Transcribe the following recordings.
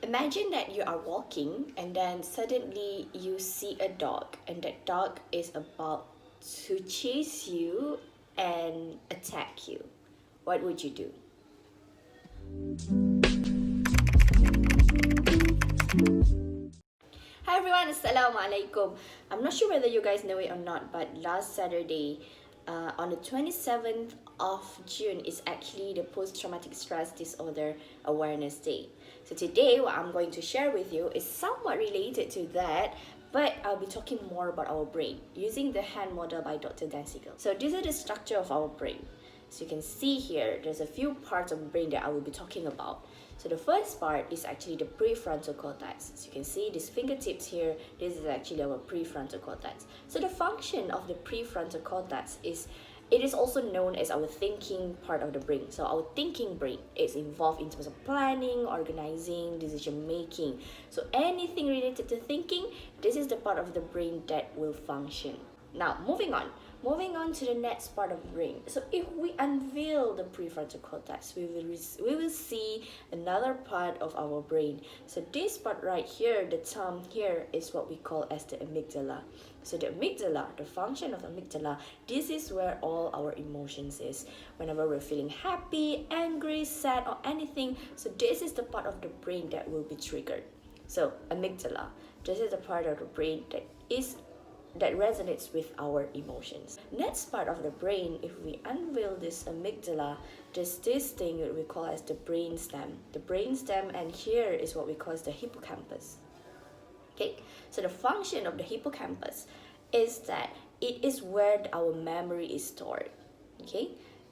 Imagine that you are walking and then suddenly you see a dog, and that dog is about to chase you and attack you. What would you do? Hi everyone, Assalamualaikum. I'm not sure whether you guys know it or not, but last Saturday, on the 27th of June, is actually the Post-Traumatic Stress Disorder Awareness Day. So today, what I'm going to share with you is somewhat related to that, but I'll be talking more about our brain using the hand model by Dr. Dan Siegel. So this is the structure of our brain. So you can see here, there's a few parts of the brain that I will be talking about. So the first part is actually the prefrontal cortex. So you can see these fingertips here, this is actually our prefrontal cortex. So the function of the prefrontal cortex is, it is also known as our thinking part of the brain. So our thinking brain is involved in terms of planning, organizing, decision making. So anything related to thinking, this is the part of the brain that will function. Now, moving on to the next part of the brain. So if we unveil the prefrontal cortex, we will see another part of our brain. So this part right here, the term here, is what we call as the amygdala. So the amygdala, the function of the amygdala, this is where all our emotions is. Whenever we're feeling happy, angry, sad, or anything, so this is the part of the brain that will be triggered. So amygdala, this is the part of the brain that resonates with our emotions. Next part of the brain, if we unveil this amygdala, there's this thing that we call as the brainstem. The brainstem, and here is what we call as the hippocampus. Okay, so the function of the hippocampus is that it is where our memory is stored. Okay,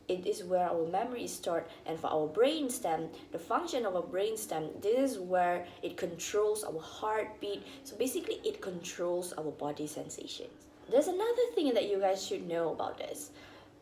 it is where our memory is stored, and for our brainstem, the function of a brainstem, this is where it controls our heartbeat. So basically, it controls our body sensations. There's another thing that you guys should know about this.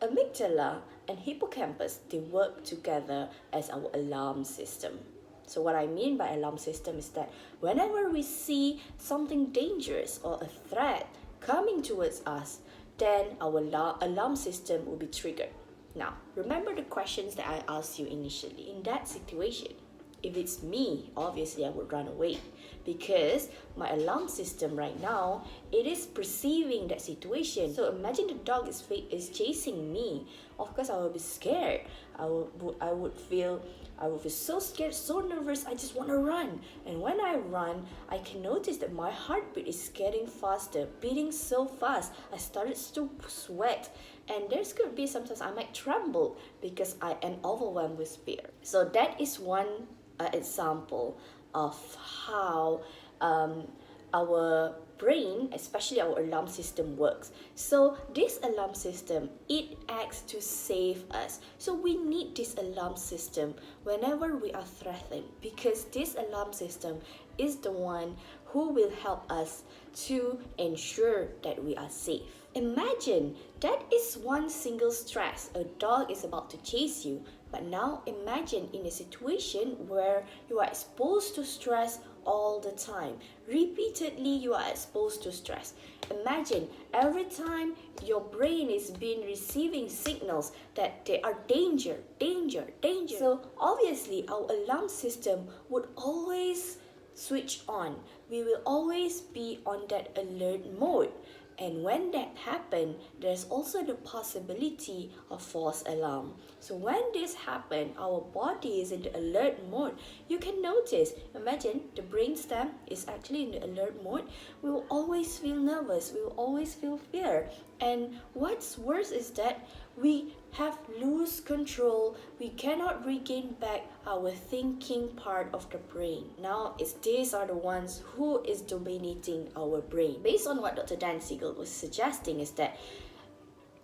Amygdala and hippocampus, they work together as our alarm system. So what I mean by alarm system is that whenever we see something dangerous or a threat coming towards us, then our alarm system will be triggered. Now, remember the questions that I asked you initially. In that situation, if it's me, obviously I would run away, because my alarm system right now, it is perceiving that situation. So imagine the dog is chasing me. Of course, I will be scared. I would feel so scared, so nervous. I just want to run. And when I run, I can notice that my heartbeat is getting faster, beating so fast. I started to sweat, and there's could be sometimes I might tremble because I am overwhelmed with fear. So that is one example of how our brain, especially our alarm system, works. So this alarm system, it acts to save us. So we need this alarm system whenever we are threatened, because this alarm system is the one who will help us to ensure that we are safe. Imagine that is one single stress. A dog is about to chase you, but now imagine in a situation where you are exposed to stress all the time. Repeatedly, you are exposed to stress. Imagine every time your brain is being receiving signals that there are danger. So obviously, our alarm system would always switch on. We will always be on that alert mode. And when that happens, there's also the possibility of false alarm. So when this happens, our body is in the alert mode. You can notice, imagine the brainstem is actually in the alert mode. We will always feel nervous. We will always feel fear. And what's worse is that we have lose control. We cannot regain back our thinking part of the brain. Now, these are the ones who is dominating our brain. Based on what Dr. Dan Siegel was suggesting is that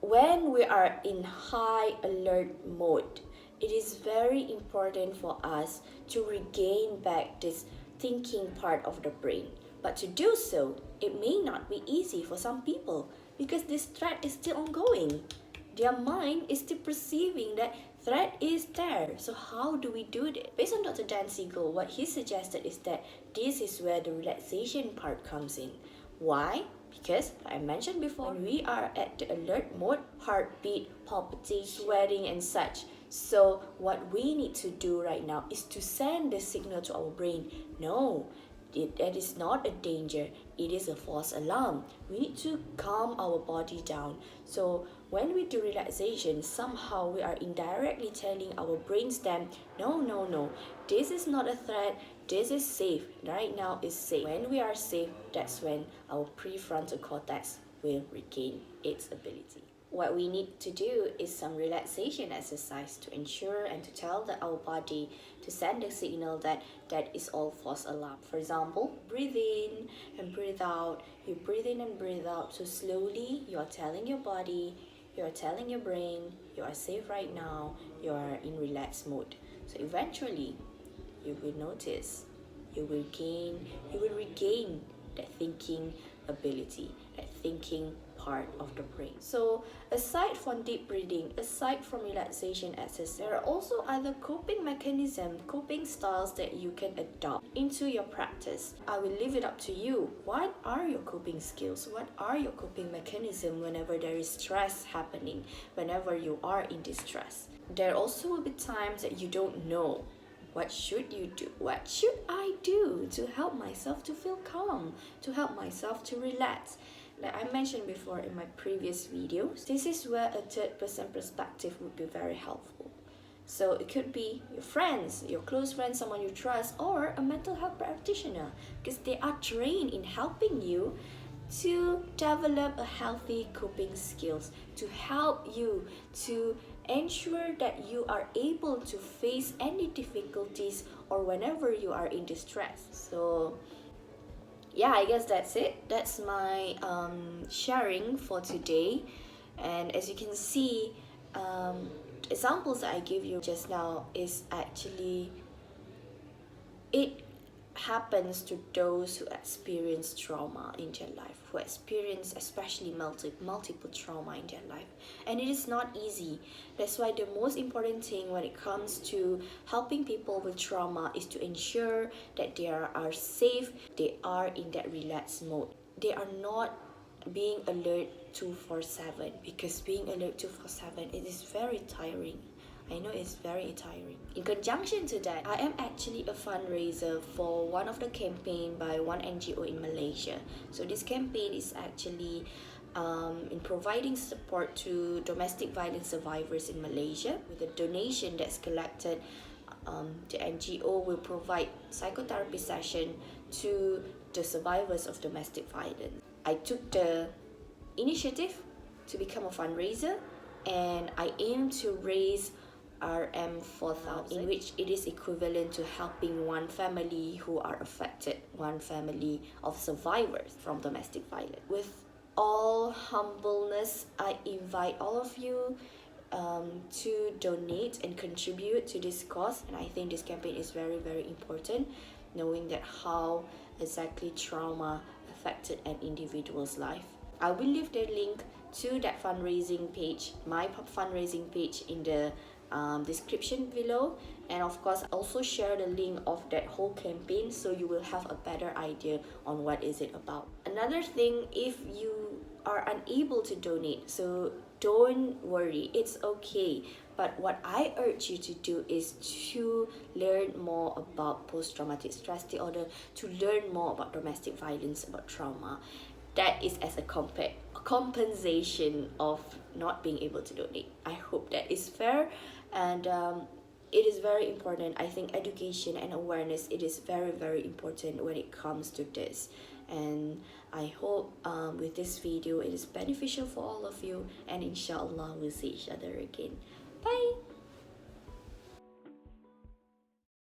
when we are in high alert mode, it is very important for us to regain back this thinking part of the brain. But to do so, it may not be easy for some people because this threat is still ongoing. Their mind is still perceiving that threat is there. So how do we do this? Based on Dr. Dan Siegel, what he suggested is that this is where the relaxation part comes in. Why? Because, like I mentioned before, when we are at the alert mode, heartbeat, palpitating, sweating and such. So what we need to do right now is to send the signal to our brain, no, that is not a danger, it is a false alarm. We need to calm our body down. So when we do relaxation, somehow we are indirectly telling our brainstem, no, no, no, this is not a threat, this is safe, right now is safe. When we are safe, that's when our prefrontal cortex will regain its ability. What we need to do is some relaxation exercise to ensure and to tell our body to send the signal that that is all false alarm. For example, breathe in and breathe out. You breathe in and breathe out. So slowly you are telling your body, you are telling your brain, you are safe right now, you are in relaxed mode. So eventually you will notice, you will regain that thinking ability, that thinking part of the brain. So aside from deep breathing, aside from relaxation exercise, there are also other coping mechanisms, coping styles that you can adopt into your practice. I will leave it up to you. What are your coping skills? What are your coping mechanisms whenever there is stress happening, whenever you are in distress? There also will be times that you don't know. What should you do? What should I do to help myself to feel calm, to help myself to relax? Like I mentioned before in my previous videos, this is where a third person perspective would be very helpful. So it could be your friends, your close friends, someone you trust, or a mental health practitioner, because they are trained in helping you to develop a healthy coping skills, to help you to ensure that you are able to face any difficulties or whenever you are in distress. So yeah, I guess that's it. That's my sharing for today. And as you can see, examples that I gave you just now is actually, it happens to those who experience trauma in their life, who experience especially multiple trauma in their life. And it is not easy. That's why the most important thing when it comes to helping people with trauma is to ensure that they are safe, they are in that relaxed mode. They are not being alert 24/7, because being alert 24/7, it is very tiring. I know it's very tiring. In conjunction to that, I am actually a fundraiser for one of the campaign by one NGO in Malaysia. So this campaign is actually in providing support to domestic violence survivors in Malaysia. With a donation that's collected, the NGO will provide psychotherapy session to the survivors of domestic violence. I took the initiative to become a fundraiser, and I aim to raise RM4,000, in which it is equivalent to helping one family who are affected, one family of survivors from domestic violence. With all humbleness, I invite all of you to donate and contribute to this cause. And I think this campaign is very, very important, knowing that how exactly trauma affected an individual's life. I will leave the link to that fundraising page, my fundraising page, in the description below. And of course, also share the link of that whole campaign so you will have a better idea on what is it about. Another thing, if you are unable to donate, so don't worry, it's okay. But what I urge you to do is to learn more about post-traumatic stress disorder, to learn more about domestic violence, about trauma. That is as a compensation of not being able to donate. I hope that is fair, and it is very important. I think education and awareness, it is very, very important when it comes to this. And I hope with this video it is beneficial for all of you, and inshallah we'll see each other again. Bye.